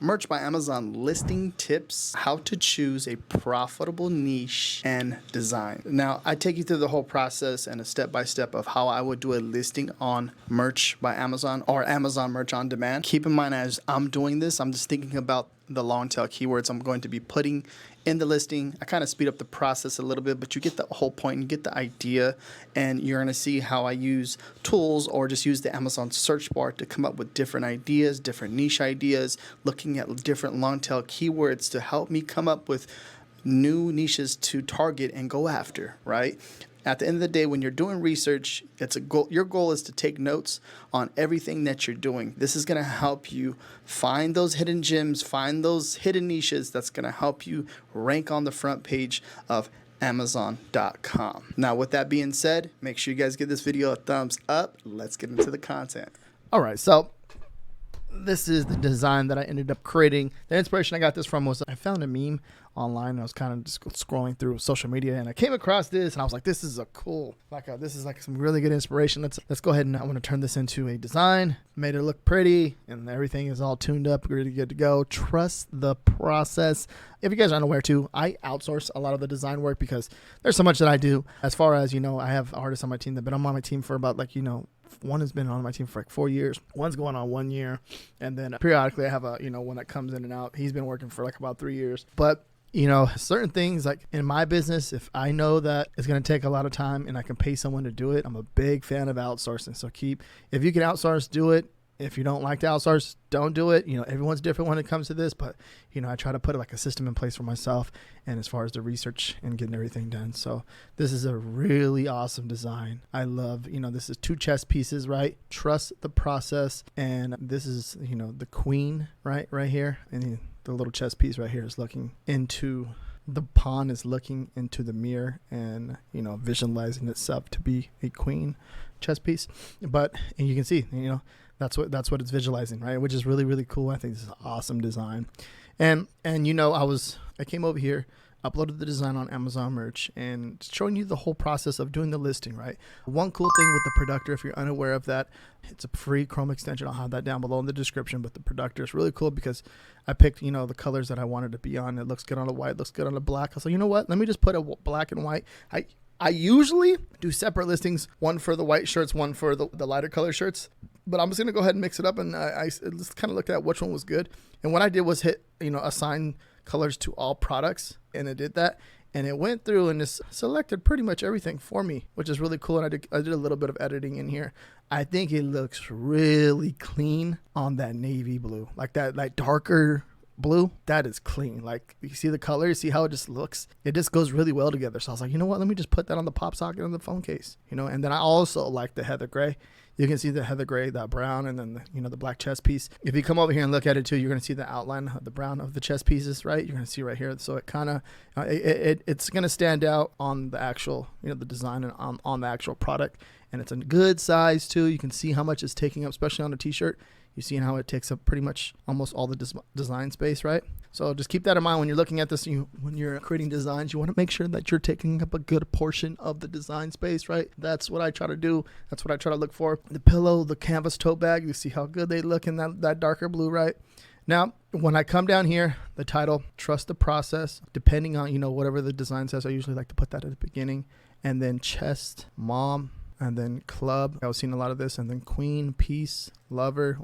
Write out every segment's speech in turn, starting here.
Merch by Amazon listing tips, how to choose a profitable niche and design. Now, I take you through the whole process and a step-by-step of how I would do a listing on Merch by Amazon or Amazon Merch on Demand. Keep in mind, as I'm doing this, I'm just thinking about the long tail keywords I'm going to be putting in the listing. I kind of speed up the process a little bit, but you get the whole point, you get the idea, and you're going to see how I use tools or just use the Amazon search bar to come up with different ideas, different niche ideas, looking at different long tail keywords to help me come up with new niches to target and go after, right? At the end of the day, when you're doing research, it's a goal. Your goal is to take notes on everything that you're doing. This is going to help you find those hidden gems, find those hidden niches that's going to help you rank on the front page of Amazon.com. Now, with that being said, make sure you guys give this video a thumbs up. Let's get into the content. All right, so this is the design that I ended up creating. The inspiration I got this from was I found a meme online. I was kind of just scrolling through social media and I came across this and I was like, this is a cool, this is like some really good inspiration. Let's go ahead and I want to turn this into a design. Made it look pretty and everything is all tuned up, really good to go. Trust the process. If you guys are unaware too, I outsource a lot of the design work because there's so much that I do. As far as, I have artists on my team that have been on my team for about one has been on my team for 4 years. One's going on 1 year. And then periodically I have one that comes in and out. He's been working for about 3 years. But, certain things like in my business, if I know that it's going to take a lot of time and I can pay someone to do it, I'm a big fan of outsourcing. So if you can outsource, do it. If you don't like to outsource, don't do it. Everyone's different when it comes to this, but, I try to put a system in place for myself and as far as the research and getting everything done. So this is a really awesome design. I love, this is 2 chess pieces, right? Trust the process. And this is, the queen, right here. And the little chess piece right here is looking into the pawn is looking into the mirror and, visualizing itself to be a queen chess piece. And you can see, that's what it's visualizing, right? Which is really, really cool. I think this is an awesome design. And I came over here, uploaded the design on Amazon Merch and showing you the whole process of doing the listing, right? One cool thing with the Productor, if you're unaware of that, it's a free Chrome extension. I'll have that down below in the description, but the Productor is really cool because I picked, the colors that I wanted to be on. It looks good on a white, looks good on a black. So you know what? Let me just put a black and white. I usually do separate listings, one for the white shirts, one for the lighter color shirts. But I'm just going to go ahead and mix it up. And I just kind of looked at which one was good. And what I did was hit, assign colors to all products. And it did that. And it went through and just selected pretty much everything for me, which is really cool. And I did a little bit of editing in here. I think it looks really clean on that navy blue. Like that darker blue, that is clean. Like you see the color, you see how it just looks. It just goes really well together. So I was like, you know what? Let me just put that on the pop socket on the phone case. And then I also like the heather gray. You can see the heather gray, that brown, and then the black chess piece. If you come over here and look at it too, you're going to see the outline of the brown of the chess pieces, right? You're going to see right here. So it kind of, it's going to stand out on the actual, the design and on the actual product. And it's a good size too. You can see how much it's taking up, especially on a t-shirt. You see how it takes up pretty much almost all the design space, right? So just keep that in mind when you're looking at this. When you're creating designs, you want to make sure that you're taking up a good portion of the design space, right? That's what I try to do. That's what I try to look for. The pillow, the canvas tote bag, you see how good they look in that darker blue, right? Now, when I come down here, the title, trust the process, depending on, whatever the design says, I usually like to put that at the beginning. And then chest, mom, and then club. I was seeing a lot of this. And then queen, peace, lover,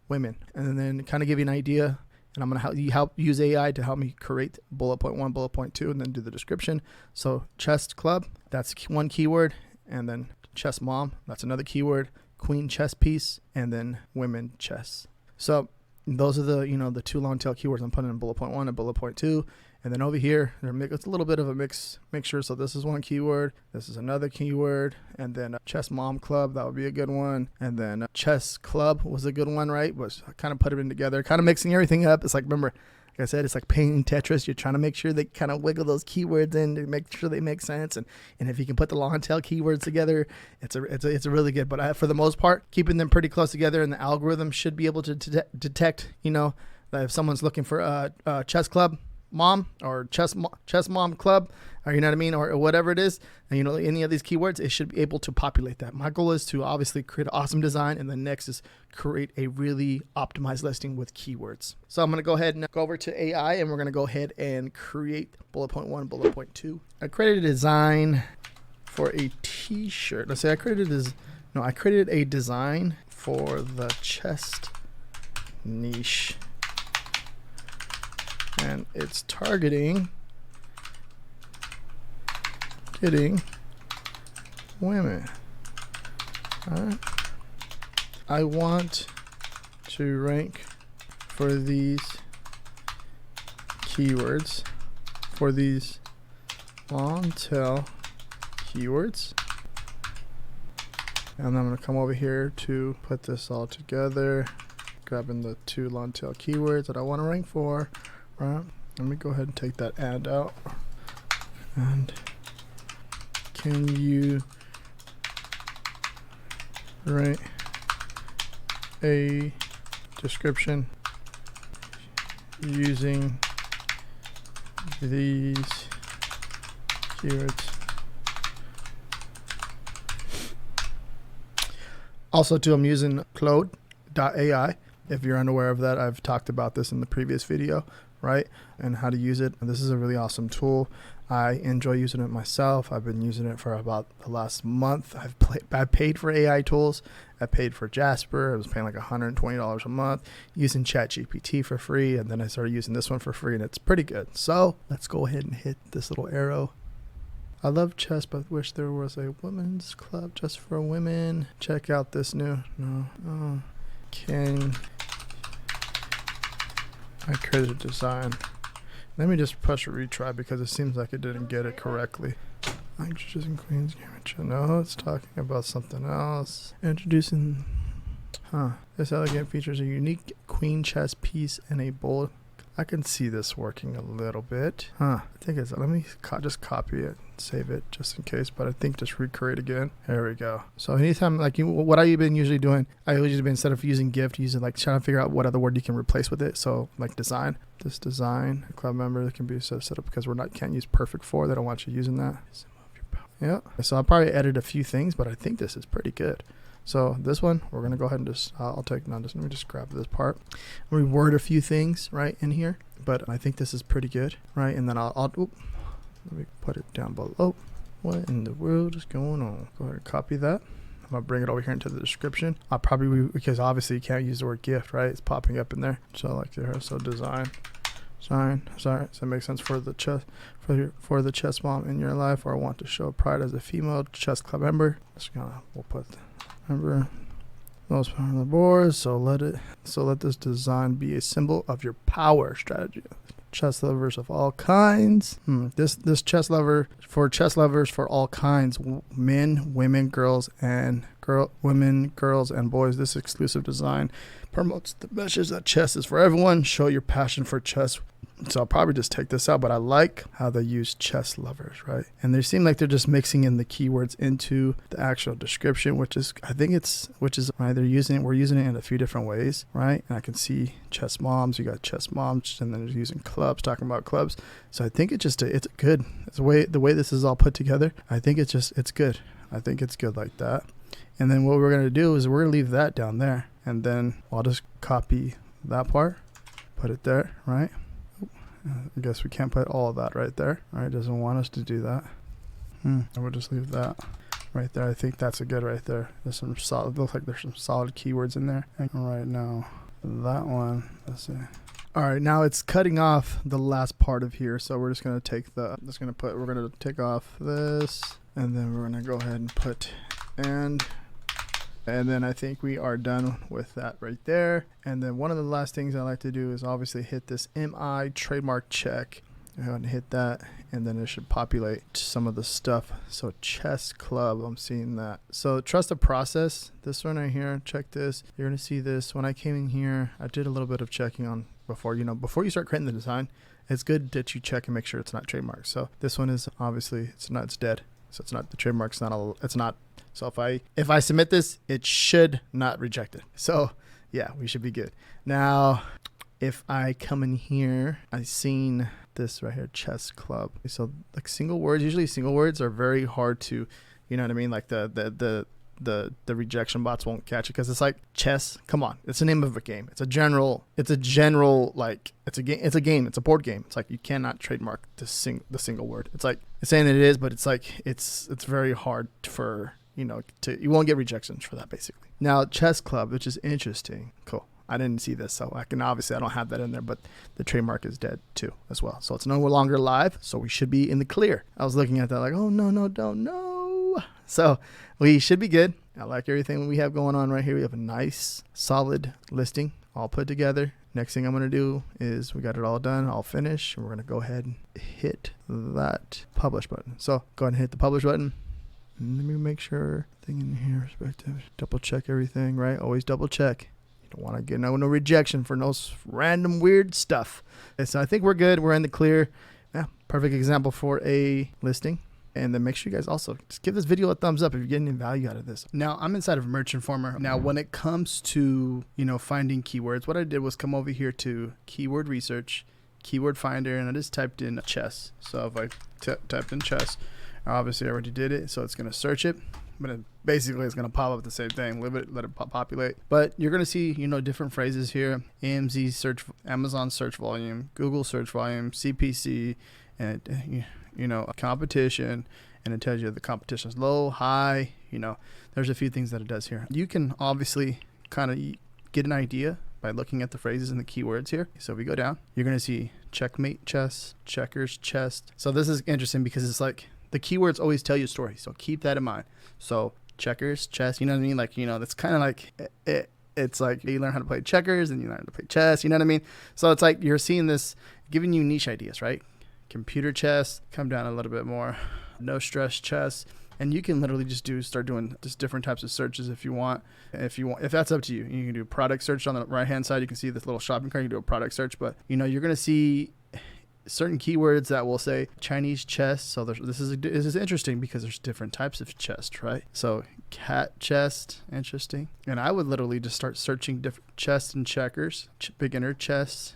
women. And then kind of give you an idea. And I'm going to help use AI to help me create bullet point 1, bullet point 2, and then do the description. So chest club, that's one keyword. And then chess mom, that's another keyword. Queen chess piece, and then women chess. So those are the 2 long tail keywords I'm putting in bullet point 1 and bullet point 2. And then over here, it's a little bit of a mixture. So this is one keyword. This is another keyword. And then chess mom club, that would be a good one. And then chess club was a good one, right? Was kind of put them in together, kind of mixing everything up. It's like, remember, like I said, it's like painting Tetris. You're trying to make sure they kind of wiggle those keywords in to make sure they make sense. And if you can put the long tail keywords together, it's a really good. But for the most part, keeping them pretty close together, and the algorithm should be able to detect, that if someone's looking for a chess club, mom or chess mom club, or you know what I mean, or whatever it is, and any of these keywords, it should be able to populate that. My goal is to obviously create an awesome design, and the next is create a really optimized listing with keywords. So I'm going to go ahead and go over to AI, and we're going to go ahead and create bullet point 1, bullet point 2. I created a design for a t-shirt. Let's say I created a design for the chest niche, and it's targeting getting women. All right. I want to rank for these keywords, for these long tail keywords. And I'm going to come over here to put this all together, grabbing the 2 long tail keywords that I want to rank for. Right. Let me go ahead and take that and out. And can you write a description using these keywords? Also, too, I'm using Claude.ai. If you're unaware of that, I've talked about this in the previous video, right? And how to use it. And this is a really awesome tool. I enjoy using it myself. I've been using it for about the last month. I paid for AI tools. I paid for Jasper. I was paying like $120 a month, using ChatGPT for free. And then I started using this one for free, and it's pretty good. So let's go ahead and hit this little arrow. I love chess, but wish there was a women's club just for women. Check out this new. Can I create a design? Let me just push a retry because it seems like it didn't get it correctly. Introducing Queen's Game. No, it's talking about something else. Introducing. This elegant features a unique queen chess piece and a bold. I can see this working a little bit. I think it's. Let me just copy it, save it just in case. But I think just recreate again. There we go. So anytime, like what I've been usually doing, I usually been, instead of using gift, using like trying to figure out what other word you can replace with it. So like design. This design, a club member that can be set up because can't use perfect for. They don't want you using that. Yeah. So I'll probably edit a few things, but I think this is pretty good. So this one, we're going to go ahead and just, let me just grab this part. Reword a few things right in here, but I think this is pretty good, right? And then let me put it down below. What in the world is going on? Go ahead and copy that. I'm going to bring it over here into the description. I'll probably, because obviously you can't use the word gift, right? It's popping up in there. So like there, so design. Sorry, so it makes sense for the chess, for the chess mom in your life, or want to show pride as a female chess club member. We'll put member most part of the board. So let this design be a symbol of your power strategy. Chess lovers of all kinds. This chess lovers for all kinds, men, women, girls, and girls and boys. This exclusive design promotes the message that chess is for everyone. Show your passion for chess. So I'll probably just take this out, but I like how they use chess lovers, right? And they seem like they're just mixing in the keywords into the actual description, which is right. We're using it in a few different ways, right? And I can see chess moms. You got chess moms, and then they're using clubs, talking about clubs. So I think it's good. It's the way this is all put together. I think it's good. I think it's good like that. And then what we're gonna do is we're gonna leave that down there, and then I'll just copy that part, put it there, right? I guess we can't put all of that right there. All right, doesn't want us to do that. And we'll just leave that right there. I think that's a good right there. There's some solid, looks like there's some solid keywords in there. And right now, that one, let's see. All right, now it's cutting off the last part of here. So we're just gonna we're gonna take off this, and then we're gonna go ahead and put and then I think we are done with that right there. And then one of the last things I like to do is obviously hit this MI trademark check. Go ahead and hit that, and then it should populate some of the stuff. So chess club, I'm seeing that. So trust the process. This one right here, check this. You're gonna see this. When I came in here, I did a little bit of checking on before you start creating the design. It's good that you check and make sure it's not trademarked. So this one is obviously it's dead. So it's not the trademark's not. So if I submit this, it should not reject it. So yeah, we should be good. Now, if I come in here, I've seen this right here, chess club. So like single words, usually single words are very hard to, you know what I mean? Like the rejection bots won't catch it because it's like chess. Come on, it's the name of a game. It's a general like it's a game. It's a board game. It's like you cannot trademark the single word. It's like it's saying that it is, but it's like it's very hard for, you know, you won't get rejections for that basically. Now chess club, which is interesting. Cool. I didn't see this, so I don't have that in there, but the trademark is dead too as well. So it's no longer live, so we should be in the clear. I was looking at that like, oh no, don't no. So we should be good. I like everything we have going on right here. We have a nice solid listing all put together. Next thing I'm going to do is we got it all done, all finished. And we're going to go ahead and hit that publish button. So go ahead and hit the publish button. And let me make sure thing in here, respective. Double check everything, right? Always double check. You don't want to get no rejection for no random weird stuff. Okay, so I think we're good. We're in the clear. Yeah, perfect example for a listing. And then make sure you guys also just give this video a thumbs up if you're getting any value out of this. Now I'm inside of Merch Informer. Now when it comes to, you know, finding keywords, what I did was come over here to keyword research, keyword finder, and I just typed in chess. So if I typed in chess, obviously I already did it, so it's going to search it. But it basically it's going to pop up the same thing. Let it populate. But you're going to see, you know, different phrases here. AMZ search, Amazon search volume, Google search volume, CPC, and you know, competition, and it tells you the competition is low, high. You know, there's a few things that it does here. You can obviously kind of get an idea by looking at the phrases and the keywords here. So if we go down, you're going to see checkmate chess, checkers chest. So this is interesting because it's like the keywords always tell you a story. So keep that in mind. So checkers, chess, you know what I mean? Like, you know, that's kind of like it's like you learn how to play checkers and you learn how to play chess. You know what I mean? So it's like you're seeing this giving you niche ideas, right? Computer chess, come down a little bit more, no stress chess, and you can literally just start doing just different types of searches if you want. If that's up to you. You can do product search on the right hand side. You can see this little shopping cart. You can do a product search, but you know you're gonna see certain keywords that will say Chinese chess. So this is interesting because there's different types of chest, right? So cat chest, interesting. And I would literally just start searching different chess and checkers, beginner chess,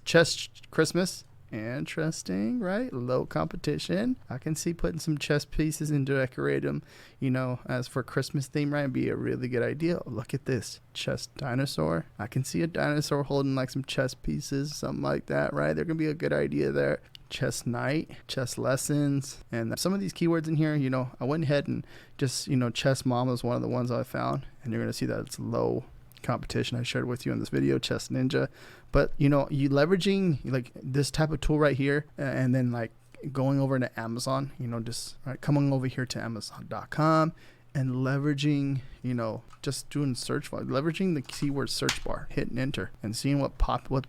chess Christmas. Interesting, right? Low competition. I can see putting some chess pieces and decorate them, you know, as for Christmas theme, right? Be a really good idea. Look at this chess dinosaur. I can see a dinosaur holding like some chess pieces, something like that, right? There can be a good idea there. Chess night, chess lessons, and some of these keywords in here, you know, I went ahead and just, you know, chess mom was one of the ones I found, and you're going to see that it's low competition. I shared with you in this video, chess ninja. But you know, you leveraging like this type of tool right here, and then like going over to Amazon, you know, just right, coming over here to Amazon.com and leveraging, you know, just doing search bar, leveraging the keyword search bar, hitting enter and seeing what's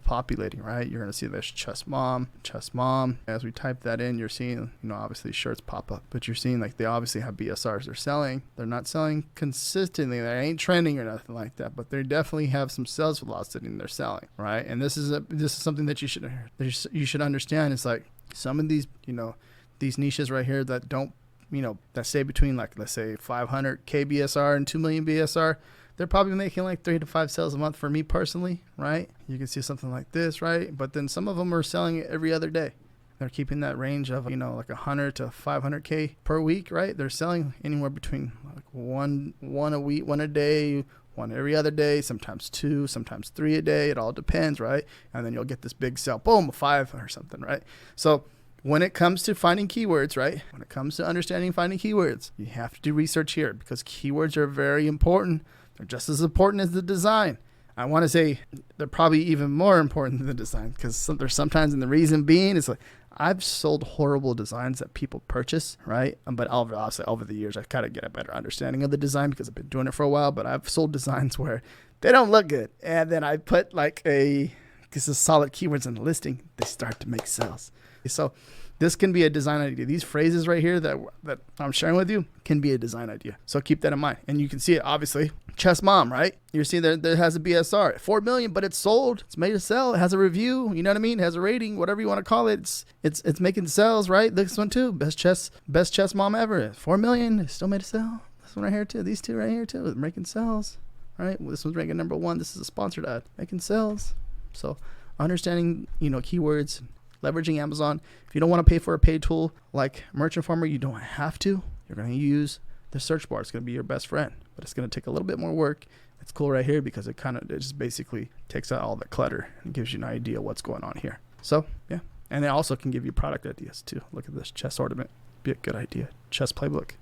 populating, right? You're gonna see this chess mom. As we type that in, you're seeing, you know, obviously shirts pop up, but you're seeing like they obviously have BSRs they're selling. They're not selling consistently. They ain't trending or nothing like that, but they definitely have some sales velocity and they're selling, right? And this is something that you should understand. It's like some of these, you know, these niches right here that don't, you know, that stay between like, let's say 500K BSR and 2 million BSR, they're probably making like 3 to 5 sales a month for me personally, right? You can see something like this, right? But then some of them are selling it every other day. They're keeping that range of, you know, like 100 to 500K per week, right? They're selling anywhere between like one a week, one a day, one every other day, sometimes 2, sometimes 3 a day. It all depends, right? And then you'll get this big sell, boom, 5 or something, right? So when it comes to finding keywords, right? When it comes to understanding finding keywords, you have to do research here because keywords are very important. They're just as important as the design. I want to say they're probably even more important than the design because there's sometimes, and the reason being is like I've sold horrible designs that people purchase, right? But obviously over the years, I kind of get a better understanding of the design because I've been doing it for a while, but I've sold designs where they don't look good. And then I put like because the solid keywords in the listing, they start to make sales. So this can be a design idea. These phrases right here that I'm sharing with you can be a design idea. So keep that in mind. And you can see it, obviously. Chess mom, right? You see there has a BSR. 4 million, but it's sold. It's made to sell. It has a review. You know what I mean? It has a rating, whatever you want to call it. It's making sales, right? This one too. Best chess mom ever. 4 million. It's still made to sell. This one right here too. These two right here too. Making sales, right? This one's ranking number 1. This is a sponsored ad. Making sales. So understanding, you know, keywords, leveraging Amazon. If you don't want to pay for a paid tool like Merch Informer, you don't have to. You're going to use the search bar. It's going to be your best friend, but it's going to take a little bit more work. It's cool right here because it just basically takes out all the clutter and gives you an idea what's going on here. So yeah, and it also can give you product ideas too. Look at this chess ornament, be a good idea. Chess playbook,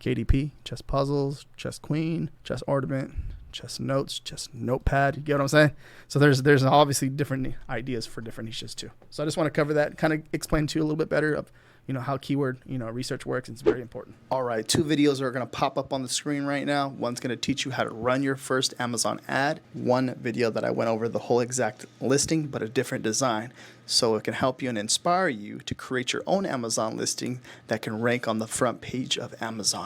KDP, chess puzzles, chess queen, chess ornament, chess notes, chess notepad. You get what I'm saying? So there's obviously different ideas for different niches too. So I just want to cover that, kind of explain to you a little bit better of how keyword research works. It's very important. All right, 2 videos are going to pop up on the screen right now. One's going to teach you how to run your first Amazon ad. One video that I went over the whole exact listing, but a different design. So it can help you and inspire you to create your own Amazon listing that can rank on the front page of Amazon.